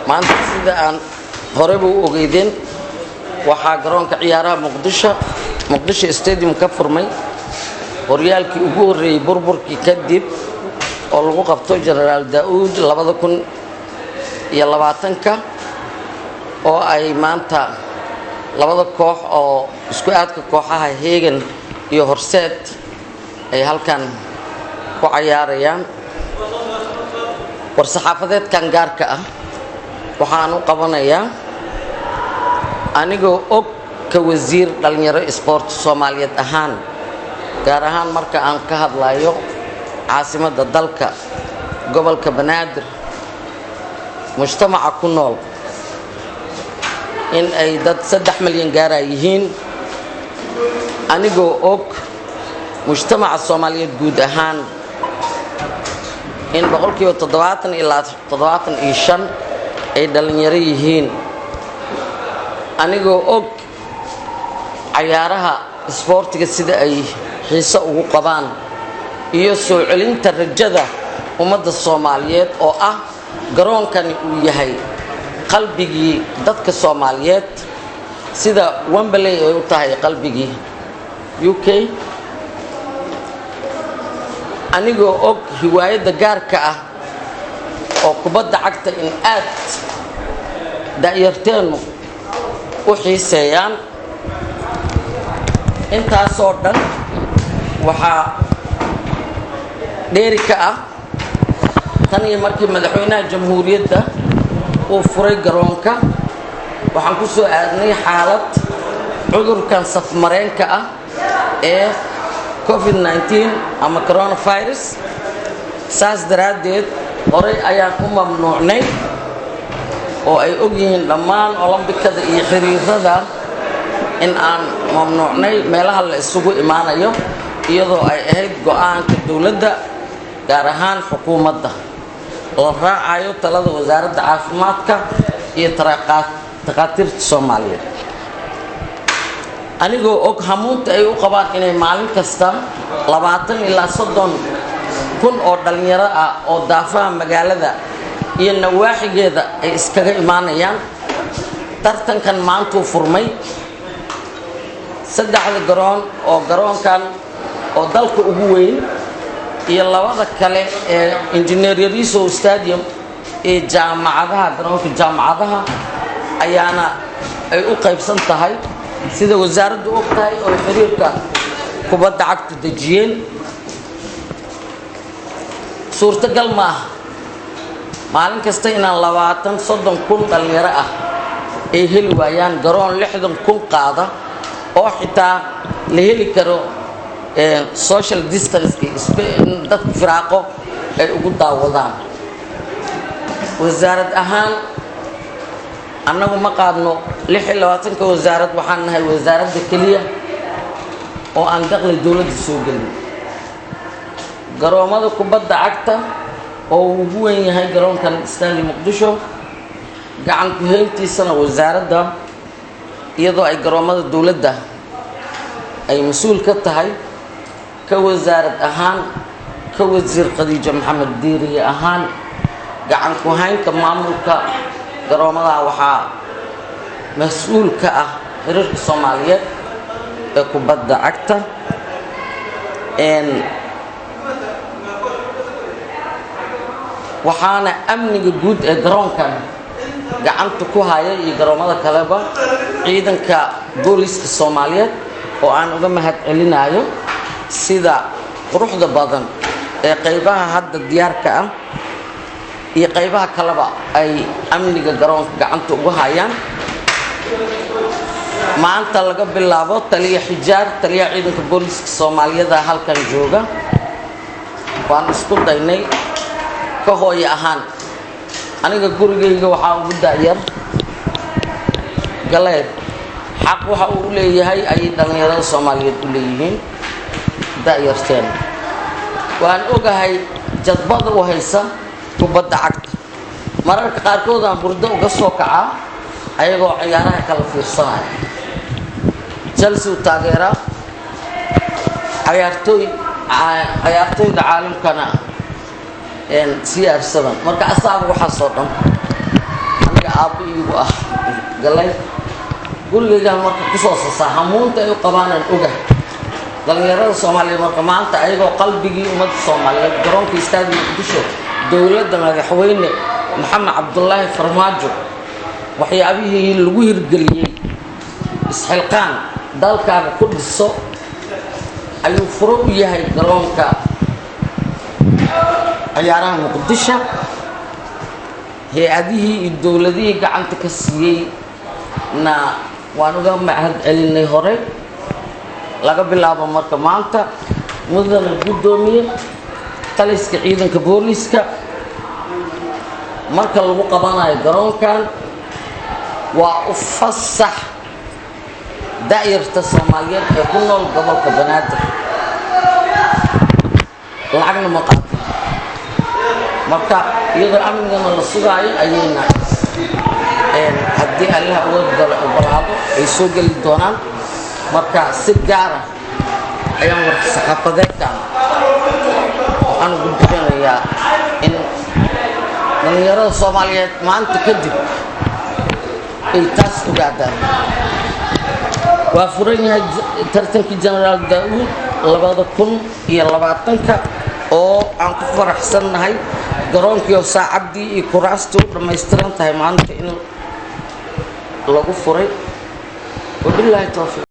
maanta sida aan horeba u ogeydeen waxaa garoonka ciyaaraha muqdisho stadium ka furmay horyaalkii ugu horeeyay burburkii kadib oo lagu qabto Generaal Daawud 2020 oo ay maanta labada koox oo isku aadka kooxaha Heegan iyo Horseed ay halkan ku ciyaarayaan war-saxaafadeedkan gaarka ah waxaan u qabanayaa anigoo og ka wasiir dhalinyaro sport Soomaaliyeed ahaan gaar ahaan marka aan ka hadlayo caasimadda dalka gobolka Banaadir mujtamaca ku nool in ay dad 3 milyan gaar yihiin anigoo og mujtamaca Soomaaliyeed guud ahaan in 70% ilaa 75 ay dhalinyaro yihiin anigoo og ciyaaraha sportiga sida ay xiiso ugu qabaan iyo soo celinta rajada ummadda Soomaaliyeed oo ah garoonkani uu yahay qalbigii dadka Soomaaliyeed sida Wembley ay u tahay qalbigii UK anigoo og hiwaayada gaarka ah oo kubadda cagta in aad da'yarteenu u xiiseeyaan intaasoo dhan waxaa dheeri ka ah tan iyo markii madaxweynaha jamhuuriyadda uu furay garoonka waxaan ku soo aadnay xaalad cudurkan safmareenka ah ee COVID-19 ama coronavirus saas daraaddeed horey ayaan u mamnuucnay oo ay ogyihiin dhammaan olombikada iyo xiriirada in aan mamnuucnay meelaha la isugu imaanayo iyadoo ay ahayd go'aanka dawladda gaar ahaan xukuumadda oo raacayo talada wasaaradda caafimaadka iyo takhaatiirta Soomaaliyeed anigoo og hamuunta ay u qabaan inay maalin kasta 20 ilaa 30 kun oo dhalinyaro ah oo daafaha magaalada iyo nawaaxigeeda ay iskaga imaanayaan tartankan maanta uu furmay saddexda garoon oo garoonkan oo dalka ugu weyn iyo labada kale ee Engineer Yariso Stadium ee jaamacadaha garoonka jaamacadaha ayaana ay u qaybsan tahay sida wasaaraddu og tahay oo xiriirka kubadda cagta dejiyeen suurtagal ma aha maalin kasta inaan 20-30 kun dhalinyaro ah ay heli waayaan garoon 60 kun qaada oo xitaa la heli karo social distance dadka firaaqo ay ugu daawadaan wasaarad ahaan annagu ma qaadno 26 ka wasaarad waxaan nahay wasaaradda kaliya oo aan dakhli dawladda soo gelin garoomada kubadda cagta oo ugu weyn yahay garoonkan Stanley Muqdisho gacan ku hayntiisana wasaaradda iyadoo ay garoomada dawladda ay mas'uul ka tahay ka wasaarad ahaan ka wasiir Khadiija Maxamed Diiri ahaan gacan ku haynta maamulka garoomada waxaa mas'uul ka ah xiriirka Soomaaliyeed ee kubadda cagta waxaana amniga guud ee garoonkan gacanta ku haya iyo garoomada kaleba ciidanka booliska Soomaaliyeed oo aan uga mahad celinayo sida quruxda badan ee qaybaha hadda diyaarka ah iyo qaybaha kaleba ay amniga garoonka gacanta ugu hayaan maanta laga bilaabo taliya xijaar taliya ciidanka booliska Soomaaliyeed halkan jooga waan isku daynay ka hooyo ahaan aniga gurigayga waxaa ugu daayar galeed xaq waxa uu leeyahay ay dhalinyarada Soomaaliyeed u leeyihiin daayarteen waan ogahay jadbada u haysa kubadda cagta mararka qaarkood aan burdo uga soo kacaa ayagoo ciyaaraha kala fiirsanaya Chelsea taageera ciyaartooyda caalamkana CR7 marka asaagu waxa soo dhan aabbo iigu ah galay gurigaygaan marka kusoo sasaa hamuunta ay u qabaanan ogahay dhalinyarada soomaaliyeed marka maanta ayagoo qalbigii ummadda soomaaliyeed garoonka istaadiga muqdisho dowladda madaxweyne maxamed cabdulaahi farmaajo waxyaabihii lagu hirgeliyey isxilqaan dalkaaga ku dhiso ayuu furo u yahay garoonka ciyaaraha muqdisho hay-adihii iyo dowladihii gacanta ka siiyey na waan uga mahad celinay hore laga bilaabo marka maanta mudana guddoomiye taliska ciidanka booliska marka lagu qabanayo garoonkan waa u fasax da'yarta soomaaliyeed ee ku nool gobolka banaadir lacagna ma qaato marka iyadoo amnigana la sugaayo ayayna haddii allaha uga ogolaado ay soo geli doonaan marka si gaara ayaan warka saxaafadeedkan waxaan ugu bixinayaa in dhalinyarada soomaaliyeed maanta kadib ay taas ogaadaan waa furan yahay tartankii jenaraal daa'uud 2020 oo aan ku faraxsannahay garoonkii oo saacaddii iyo kuraastii u dhammaystiran tahay maanta in lagu furay wabilaahi tawfiiq